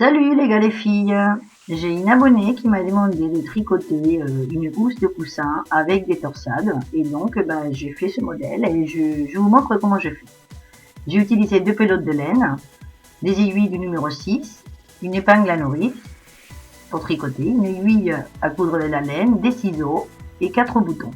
Salut les gars les filles, j'ai une abonnée qui m'a demandé de tricoter une housse de coussin avec des torsades et donc j'ai fait ce modèle et je vous montre comment je fais. J'ai utilisé 2 pelotes de laine, des aiguilles du numéro 6, une épingle à nourrice pour tricoter, une aiguille à coudre de la laine, des ciseaux et 4 boutons.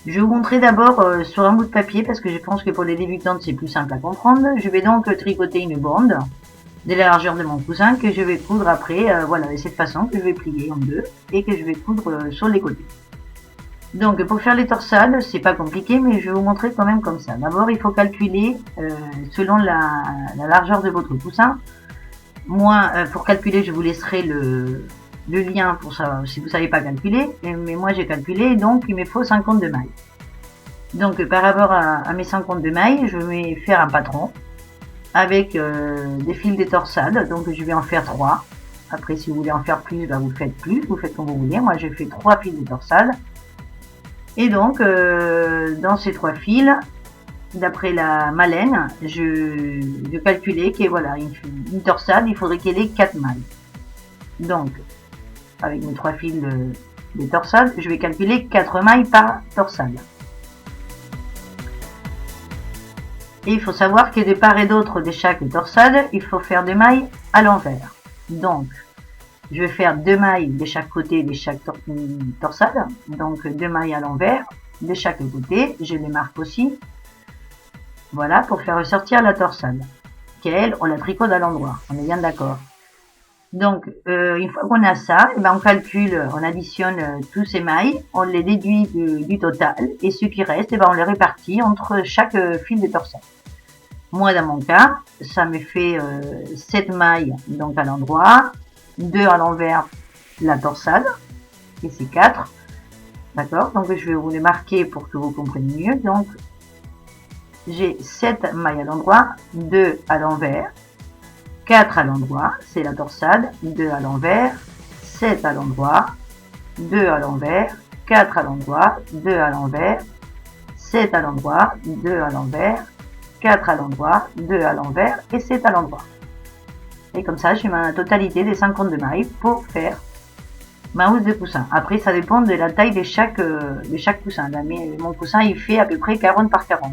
Je vais vous montrer d'abord sur un bout de papier parce que je pense que pour les débutantes c'est plus simple à comprendre. Je vais donc tricoter une bande de la largeur de mon coussin que je vais coudre après, de cette façon que je vais plier en deux et que je vais coudre sur les côtés. Donc pour faire les torsades, c'est pas compliqué, mais je vais vous montrer quand même comme ça. D'abord, il faut calculer selon la largeur de votre coussin. Moi, pour calculer, je vous laisserai le lien pour ça si vous savez pas calculer, mais moi j'ai calculé, donc il me faut 52 mailles. Donc par rapport à mes 52 mailles, je vais faire un patron avec des fils de torsade, donc je vais en faire 3. Après, si vous voulez en faire plus, vous faites plus, vous faites comme vous voulez. Moi, j'ai fait 3 fils de torsade. Et donc, dans ces 3 fils, d'après ma laine, je calculais que voilà, une torsade, il faudrait qu'elle ait 4 mailles. Donc, avec mes 3 fils de torsade, je vais calculer 4 mailles par torsade. Et il faut savoir que de part et d'autre de chaque torsade, il faut faire 2 mailles à l'envers. Donc, je vais faire 2 mailles de chaque côté de chaque torsade. Donc, 2 mailles à l'envers de chaque côté. Je les marque aussi. Voilà, pour faire ressortir la torsade. Qu'elle, on la tricote à l'endroit. On est bien d'accord. Donc, une fois qu'on a ça, on calcule, on additionne tous ces mailles, on les déduit du total, et ce qui reste, on les répartit entre chaque fil de torsade. Moi, dans mon cas, ça me fait 7 mailles donc à l'endroit, 2 à l'envers la torsade, et c'est 4. D'accord? Donc, je vais vous les marquer pour que vous compreniez mieux. Donc, j'ai 7 mailles à l'endroit, 2 à l'envers, 4 à l'endroit, c'est la torsade, 2 à l'envers, 7 à l'endroit, 2 à l'envers, 4 à l'endroit, 2 à l'envers, 7 à l'endroit, 2 à l'envers, 4 à l'endroit, 2 à l'envers et 7 à l'endroit. Et comme ça, j'ai ma totalité des 52 mailles pour faire ma housse de coussin. Après, ça dépend de la taille de chaque coussin. Là, mais mon coussin, il fait à peu près 40 par 40.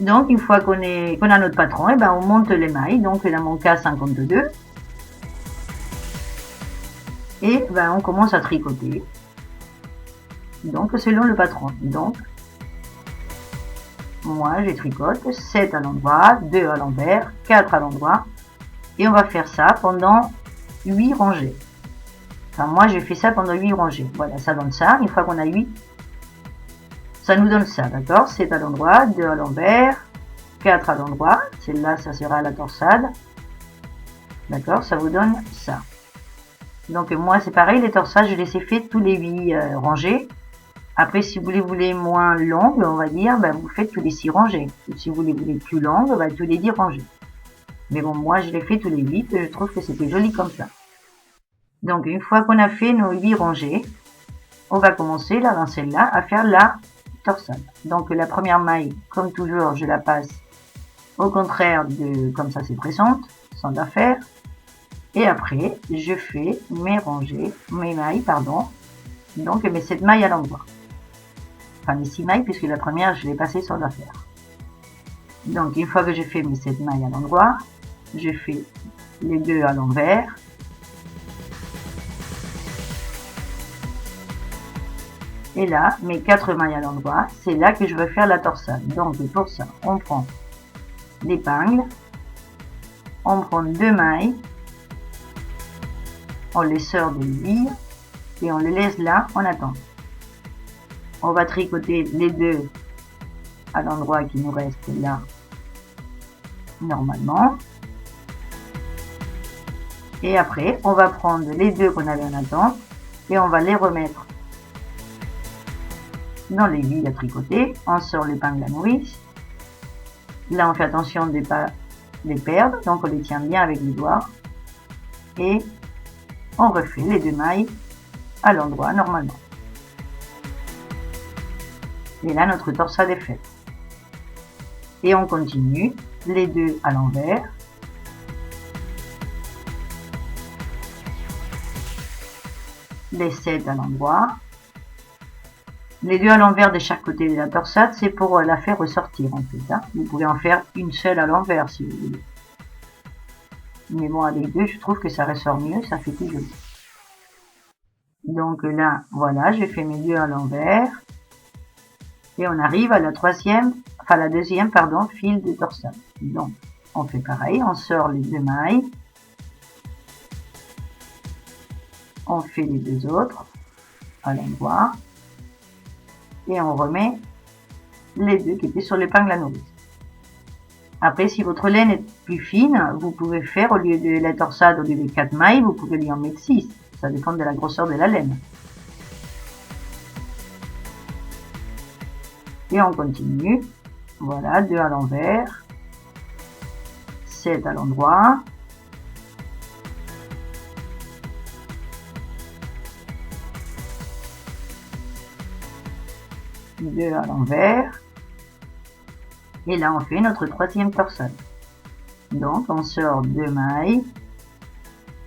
Donc, une fois qu'on a notre patron, on monte les mailles. Donc, dans mon cas, 52. Et on commence à tricoter. Donc, selon le patron. Donc, moi, je tricote 7 à l'endroit, 2 à l'envers, 4 à l'endroit. Et on va faire ça pendant 8 rangées. Enfin, moi, j'ai fait ça pendant 8 rangées. Voilà, ça donne ça. Une fois qu'on a 8, ça nous donne ça, d'accord? 7 à l'endroit, 2 à l'envers, 4 à l'endroit. Celle-là, ça sera la torsade. D'accord? Ça vous donne ça. Donc, moi, c'est pareil, les torsades, je les ai fait tous les 8 rangées. Après, si vous les voulez moins longues, on va dire, vous faites tous les 6 rangées. Ou si vous les voulez plus longues, tous les 10 rangées. Mais bon, moi, je les fais tous les 8 et je trouve que c'était joli comme ça. Donc, une fois qu'on a fait nos 8 rangées, on va commencer, là, dans celle-là, à faire la torsade. Donc, la première maille, comme toujours, je la passe au contraire de comme ça c'est pressante, sans affaire. Et après, je fais mes mailles, donc mes 7 mailles à l'endroit. Enfin, mes 6 mailles, puisque la première, je l'ai passée sans affaire. Donc, une fois que j'ai fait mes 7 mailles à l'endroit, je fais les 2 à l'envers. Et là, mes 4 mailles à l'endroit, c'est là que je vais faire la torsade. Donc, pour ça, on prend l'épingle, on prend 2 mailles, on les sort de l'aiguille et on les laisse là en attendant. On va tricoter les 2 à l'endroit qui nous reste là normalement. Et après, on va prendre les 2 qu'on avait en attente et on va les remettre dans l'aiguille à tricoter. On sort l'épingle à nourrice. Là, on fait attention de ne pas les perdre, donc on les tient bien avec les doigts. Et on refait les 2 mailles à l'endroit normalement. Et là, notre torsade est faite. Et on continue les 2 à l'envers. les 7 à l'endroit. Les 2 à l'envers de chaque côté de la torsade, c'est pour la faire ressortir en fait. Hein. Vous pouvez en faire une seule à l'envers si vous voulez. Mais bon, avec 2, je trouve que ça ressort mieux, ça fait plus joli. Donc là, voilà, j'ai fait mes 2 à l'envers. Et on arrive à la deuxième, fil de torsade. Donc, on fait pareil, on sort les 2 mailles. On fait les 2 autres à l'endroit. Et on remet les 2 qui étaient sur l'épingle à nourrice. Après, si votre laine est plus fine, vous pouvez faire, au lieu de la torsade, au lieu de 4 mailles, vous pouvez lui en mettre 6. Ça dépend de la grosseur de la laine. Et on continue. Voilà, 2 à l'envers. 7 à l'endroit. Deux à l'envers. Et là, on fait notre troisième torsade. Donc, on sort 2 mailles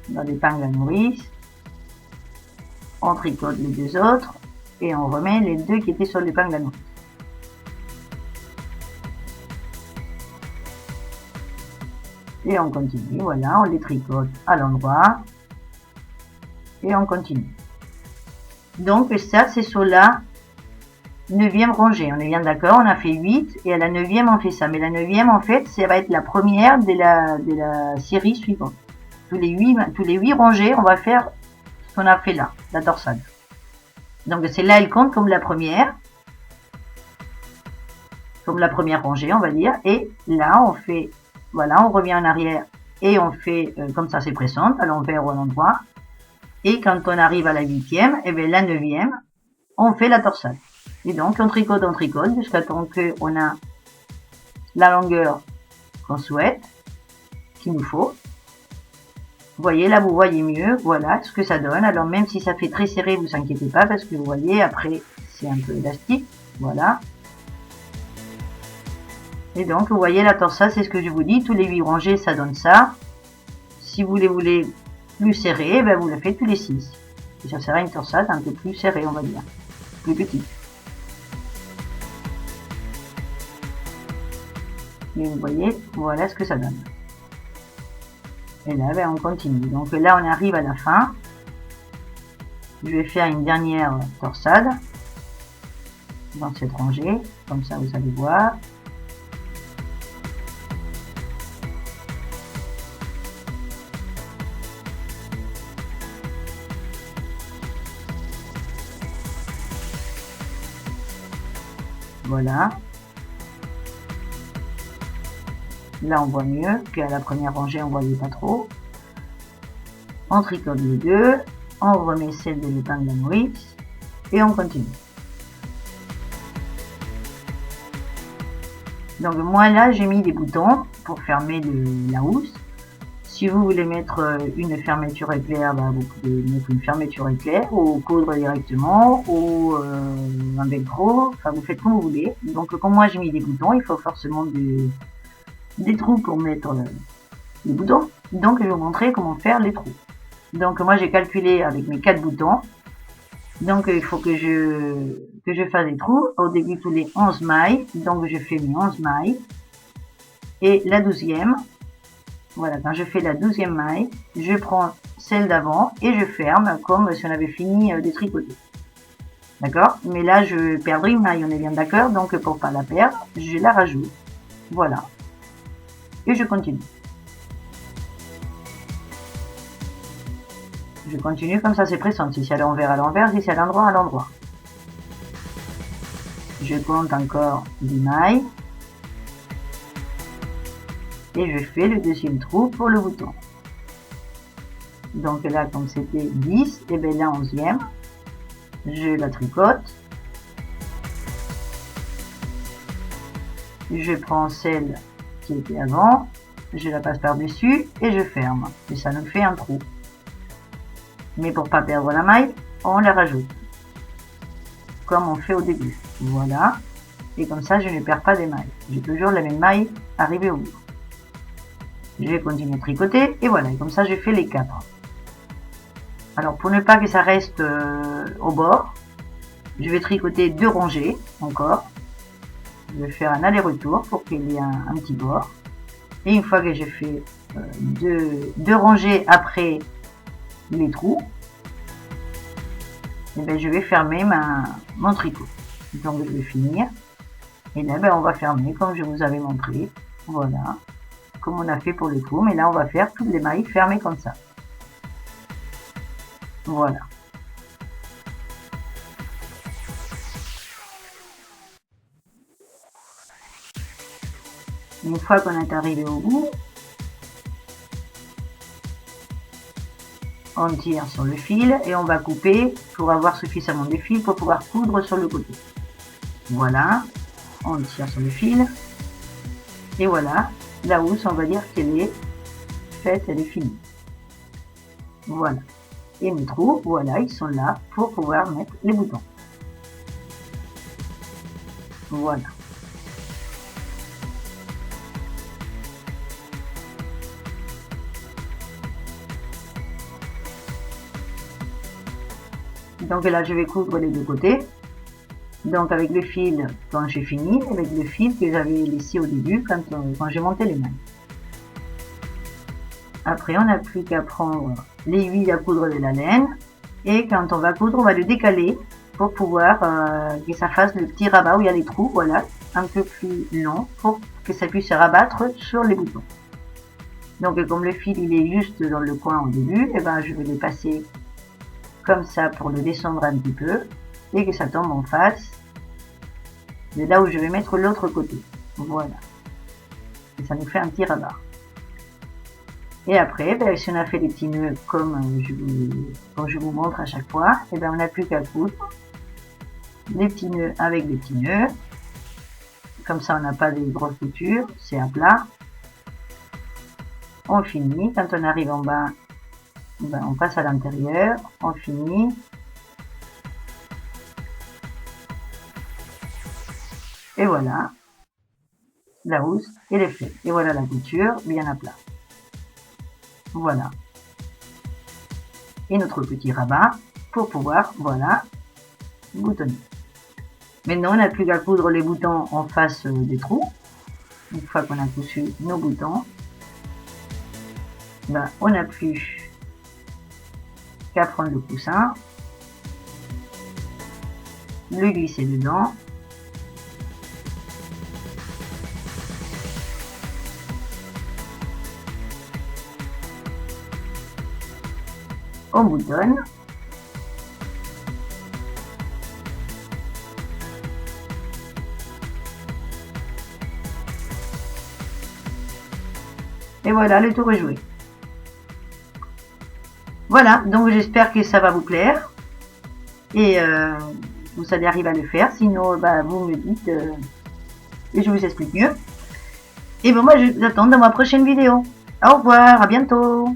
dans l'épingle à nourrice. On tricote les 2 autres et on remet les 2 qui étaient sur l'épingle à nourrice. Et on continue, voilà, on les tricote à l'endroit. Et on continue. Donc, ça, c'est sur la 9e rangée. On est bien d'accord, on a fait 8 et à la 9e, on fait ça. Mais la 9e, en fait, ça va être la première de la série suivante. Tous les 8 rangées, on va faire ce qu'on a fait là, la torsade. Donc, celle-là, elle compte comme la première rangée, on va dire. Et là, on fait, voilà, on revient en arrière et on fait comme ça, c'est pressante, à l'envers ou à l'endroit. Et quand on arrive à la 8e, et bien la 9e, on fait la torsade. Et donc, on tricote jusqu'à temps qu'on a la longueur qu'on souhaite, qu'il nous faut. Vous voyez, là, vous voyez mieux, voilà ce que ça donne. Alors, même si ça fait très serré, vous inquiétez pas, parce que vous voyez, après, c'est un peu élastique, voilà. Et donc, vous voyez, la torsade, c'est ce que je vous dis, tous les 8 rangées, ça donne ça. Si vous les voulez plus serré, ben vous le faites tous les 6. Et ça sera une torsade un peu plus serrée, on va dire, plus petite. Et vous voyez, voilà ce que ça donne. Et là, ben, on continue. Donc là, on arrive à la fin. Je vais faire une dernière torsade dans cette rangée. Comme ça, vous allez voir. Voilà. Là, on voit mieux qu'à la première rangée, on voyait pas trop. On tricote les 2. On remet celle de l'épingle à nourrice. Et on continue. Donc, moi, là, j'ai mis des boutons pour fermer la housse. Si vous voulez mettre une fermeture éclair, bah, vous pouvez mettre une fermeture éclair ou coudre directement ou un velcro. Enfin, vous faites comme vous voulez. Donc, comme moi, j'ai mis des boutons, il faut forcément des trous pour mettre les boutons. Donc, je vais vous montrer comment faire les trous. Donc, moi, j'ai calculé avec mes 4 boutons. Donc, il faut que je fasse des trous. Au début, tous les 11 mailles. Donc, je fais mes 11 mailles. Et la 12e, voilà, quand je fais la 12e maille, je prends celle d'avant et je ferme comme si on avait fini de tricoter. D'accord? Mais là, je perdrai une maille, on est bien d'accord. Donc, pour pas la perdre, je la rajoute. Voilà. Et je continue. Je continue comme ça, c'est pressant. Si c'est à l'envers, à l'envers. Si c'est à l'endroit, à l'endroit. Je compte encore 10 mailles. Et je fais le deuxième trou pour le bouton. Donc là, comme c'était 10, et bien la 11e, je la tricote. Je prends celle qui était avant, je la passe par-dessus et je ferme. Et ça nous fait un trou. Mais pour pas perdre la maille, on la rajoute. Comme on fait au début. Voilà. Et comme ça, je ne perds pas des mailles. J'ai toujours la même maille arrivée au bout. Je vais continuer à tricoter et voilà, et comme ça j'ai fait les 4. Alors pour ne pas que ça reste au bord, je vais tricoter 2 rangées encore. Je vais faire un aller-retour pour qu'il y ait un petit bord. Et une fois que j'ai fait deux rangées après les trous, et ben je vais fermer mon tricot. Donc je vais finir. Et là ben on va fermer comme je vous avais montré. Voilà. Comme on a fait pour le trou. Mais là on va faire toutes les mailles fermées comme ça. Voilà. Une fois qu'on est arrivé au bout, on tire sur le fil et on va couper pour avoir suffisamment de fil pour pouvoir coudre sur le côté. Voilà, on tire sur le fil et voilà, la housse on va dire qu'elle est faite, elle est finie. Voilà, et mes trous, voilà, ils sont là pour pouvoir mettre les boutons. Voilà. Donc là je vais coudre les deux côtés. Donc avec le fil quand j'ai fini, avec le fil que j'avais laissé au début quand j'ai monté les mailles. Après on n'a plus qu'à prendre l'aiguille à coudre de la laine et quand on va coudre on va le décaler pour pouvoir que ça fasse le petit rabat où il y a les trous, voilà, un peu plus long pour que ça puisse se rabattre sur les boutons. Donc comme le fil il est juste dans le coin au début, et ben je vais le passer comme ça pour le descendre un petit peu et que ça tombe en face de là où je vais mettre l'autre côté. Voilà. Et ça nous fait un petit rabat. Et après, ben, si on a fait les petits nœuds comme je vous montre à chaque fois, et ben on n'a plus qu'à coudre les petits nœuds avec des petits nœuds. Comme ça, on n'a pas de grosses coutures, c'est à plat. On finit. Quand on arrive en bas, ben, on passe à l'intérieur, on finit. Et voilà, la housse, elle est faite. Et voilà la couture bien à plat. Voilà. Et notre petit rabat pour pouvoir, voilà, boutonner. Maintenant, on n'a plus qu'à coudre les boutons en face des trous. Une fois qu'on a cousu nos boutons, ben, on n'a plus qu'à prendre le coussin, le glisser dedans, on boutonne, et voilà, le tour est joué. Voilà, donc j'espère que ça va vous plaire et vous allez arriver à le faire, sinon bah, vous me dites et je vous explique mieux. Et ben moi je vous attends dans ma prochaine vidéo. Au revoir, à bientôt.